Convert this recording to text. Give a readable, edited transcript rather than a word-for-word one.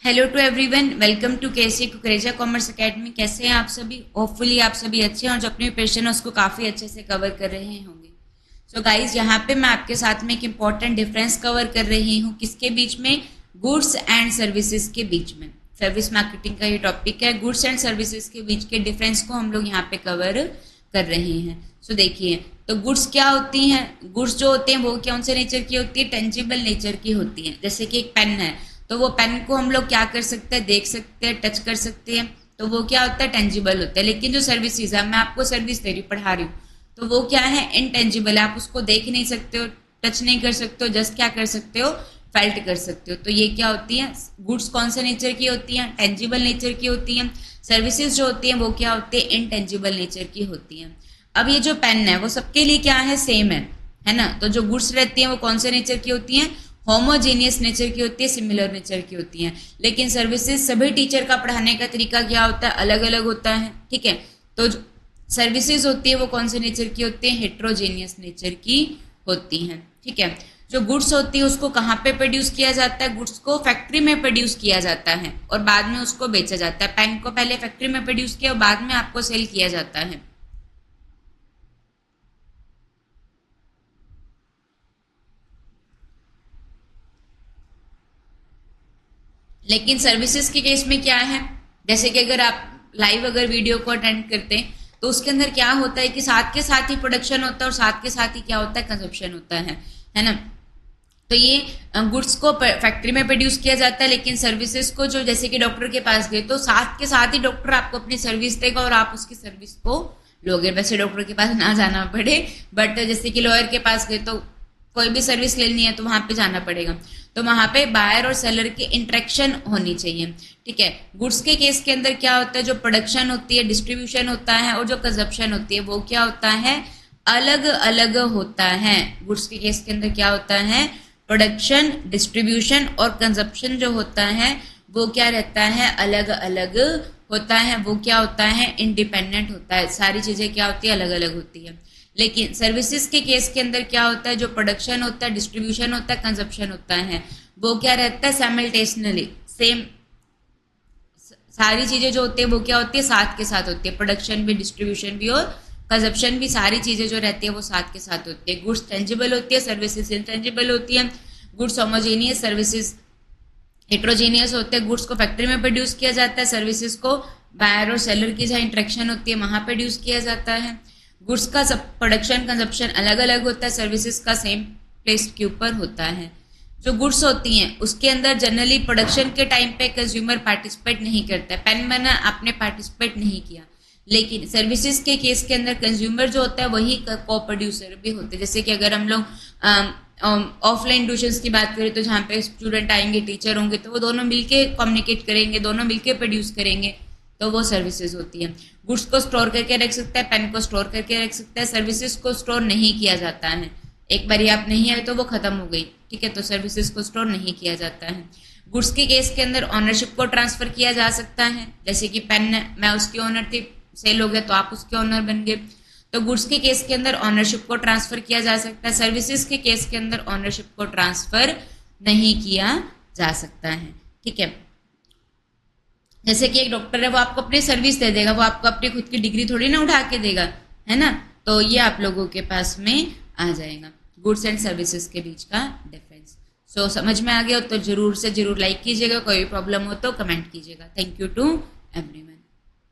Hello to everyone, welcome to KC Kukreja commerce academy. कैसे हैं आप सभी? होपफुली आप सभी अच्छे हैं और जो अपनी प्रिपरेशन है उसको काफ़ी अच्छे से कवर कर रहे होंगे। सो गाइज, यहाँ पे मैं आपके साथ में एक इम्पॉर्टेंट डिफरेंस कवर कर रही हूँ। किसके बीच में? गुड्स एंड सर्विसेज के बीच में। सर्विस मार्केटिंग का ये टॉपिक है। गुड्स एंड सर्विसेज के बीच के डिफरेंस को हम लोग यहाँ पे कवर कर रहे हैं। सो देखिए, तो गुड्स क्या होती हैं? गुड्स जो होते हैं वो कौन से नेचर की होती है? टेंजिबल नेचर की होती है। जैसे कि एक पेन है, तो वो पेन को हम लोग क्या कर सकते हैं? देख सकते हैं, टच कर सकते हैं, तो वो क्या होता है? टेंजिबल होता है। लेकिन जो सर्विसेज है, मैं आपको सर्विस दे रही हूँ, पढ़ा रही हूँ, तो वो क्या है? इनटेंजिबल है। आप उसको देख नहीं सकते हो, टच नहीं कर सकते हो, जस्ट क्या कर सकते हो? फेल्ट कर सकते हो। तो ये क्या होती है? गुड्स कौन से नेचर की होती हैं? टेंजिबल नेचर की होती हैं। सर्विसेज जो होती हैं वो क्या होती है? इनटेंजिबल नेचर की होती हैं। अब ये जो पेन है वो सबके लिए क्या है? सेम है ना? तो जो गुड्स रहती हैं वो कौन से नेचर की होती हैं? होमोजेनियस नेचर की होती है, सिमिलर नेचर की होती हैं। लेकिन सर्विसेज, सभी टीचर का पढ़ाने का तरीका क्या होता है? अलग अलग होता है। ठीक है, तो सर्विसेज होती है वो कौन से नेचर की होती है? हेट्रोजेनियस नेचर की होती हैं। ठीक है, जो गुड्स होती है उसको कहाँ पे प्रोड्यूस किया जाता है? गुड्स को फैक्ट्री में प्रोड्यूस किया जाता है और बाद में उसको बेचा जाता है। पेन को पहले फैक्ट्री में प्रोड्यूस किया और बाद में आपको सेल किया जाता है। लेकिन सर्विसेज के केस में क्या है? जैसे कि अगर आप लाइव अगर वीडियो को अटेंड करते हैं तो उसके अंदर क्या होता है कि साथ के साथ ही प्रोडक्शन होता है और साथ के साथ ही क्या होता है? कंजप्शन होता है ना? तो ये गुड्स को फैक्ट्री में प्रोड्यूस किया जाता है, लेकिन सर्विसेज को जो, जैसे कि डॉक्टर के पास गए तो साथ के साथ ही डॉक्टर आपको अपनी सर्विस देगा और आप उसकी सर्विस को लोगे। वैसे डॉक्टर के पास ना जाना पड़े, बट जैसे कि लॉयर के पास गए तो कोई भी सर्विस लेनी है तो वहां पे जाना पड़ेगा। तो वहां पे बायर और सेलर की इंटरेक्शन होनी चाहिए। ठीक है, गुड्स के केस के अंदर क्या होता है? जो प्रोडक्शन होती है, डिस्ट्रीब्यूशन होता है, और जो कंजप्शन होती है वो क्या होता है? अलग अलग होता है। गुड्स के केस के अंदर क्या होता है? प्रोडक्शन, डिस्ट्रीब्यूशन और कंजप्शन जो होता है वो क्या रहता है? अलग अलग होता है। वो क्या होता है? इंडिपेंडेंट होता है। सारी चीजें क्या होती है? अलग अलग होती है। लेकिन सर्विसेज के केस के अंदर क्या होता है? जो प्रोडक्शन होता है, डिस्ट्रीब्यूशन होता है, कंजप्शन होता है, वो क्या रहता है? Simultaneously same. सारी चीजें जो होती है वो क्या होती है? साथ के साथ होती है। प्रोडक्शन भी, डिस्ट्रीब्यूशन भी और कंजप्शन भी, सारी चीजें जो रहती है वो साथ के साथ होती है। गुड्स टेंजिबल होती है, सर्विसेज इनटेंजिबल होती है। गुड्स होमोजेनियस, सर्विसेज हेट्रोजेनियस होते हैं। गुड्स को फैक्ट्री में प्रोड्यूस किया जाता है, सर्विसेज को बायर और सेलर की जहाँ इंटरेक्शन होती है वहां प्रोड्यूस किया जाता है। गुड्स का सब प्रोडक्शन, कंजप्शन अलग अलग होता है, सर्विसेज का सेम प्लेस के ऊपर होता है। जो गुड्स होती हैं उसके अंदर जनरली प्रोडक्शन के टाइम पे कंज्यूमर पार्टिसिपेट नहीं करता है। पेन बना, आपने पार्टिसिपेट नहीं किया। लेकिन सर्विसेज के केस के अंदर कंज्यूमर जो होता है वही को प्रोड्यूसर भी होते हैं। जैसे कि अगर हम लोग ऑफलाइन ट्यूशंस की बात करें तो जहाँ पे स्टूडेंट आएंगे, टीचर होंगे, तो वो दोनों मिलके कम्युनिकेट करेंगे, दोनों मिलके प्रोड्यूस करेंगे, तो वो सर्विसेज होती है। गुड्स को स्टोर करके रख सकता है, पेन को स्टोर करके रख सकता है। सर्विसेज को स्टोर नहीं किया जाता है। एक बार आप नहीं आए तो वो खत्म हो गई। ठीक है, तो सर्विसेज को स्टोर नहीं किया जाता है। गुड्स के केस के अंदर ऑनरशिप को ट्रांसफर किया जा सकता है। जैसे कि पेन, मैं उसकी ओनर थी, सेल हो गया तो आप उसके ओनर बन गए। तो गुड्स के केस के अंदर ऑनरशिप को ट्रांसफर किया जा सकता है। सर्विसेज के केस के अंदर ऑनरशिप को ट्रांसफर नहीं किया जा सकता है। ठीक है, जैसे कि एक डॉक्टर है, वो आपको अपनी सर्विस दे देगा, वो आपको अपनी खुद की डिग्री थोड़ी ना उठा के देगा, है ना? तो ये आप लोगों के पास में आ जाएगा, गुड्स एंड सर्विसेज के बीच का डिफरेंस। सो समझ में आ गया हो तो जरूर से जरूर लाइक कीजिएगा। कोई प्रॉब्लम हो तो कमेंट कीजिएगा। Thank you to everyone.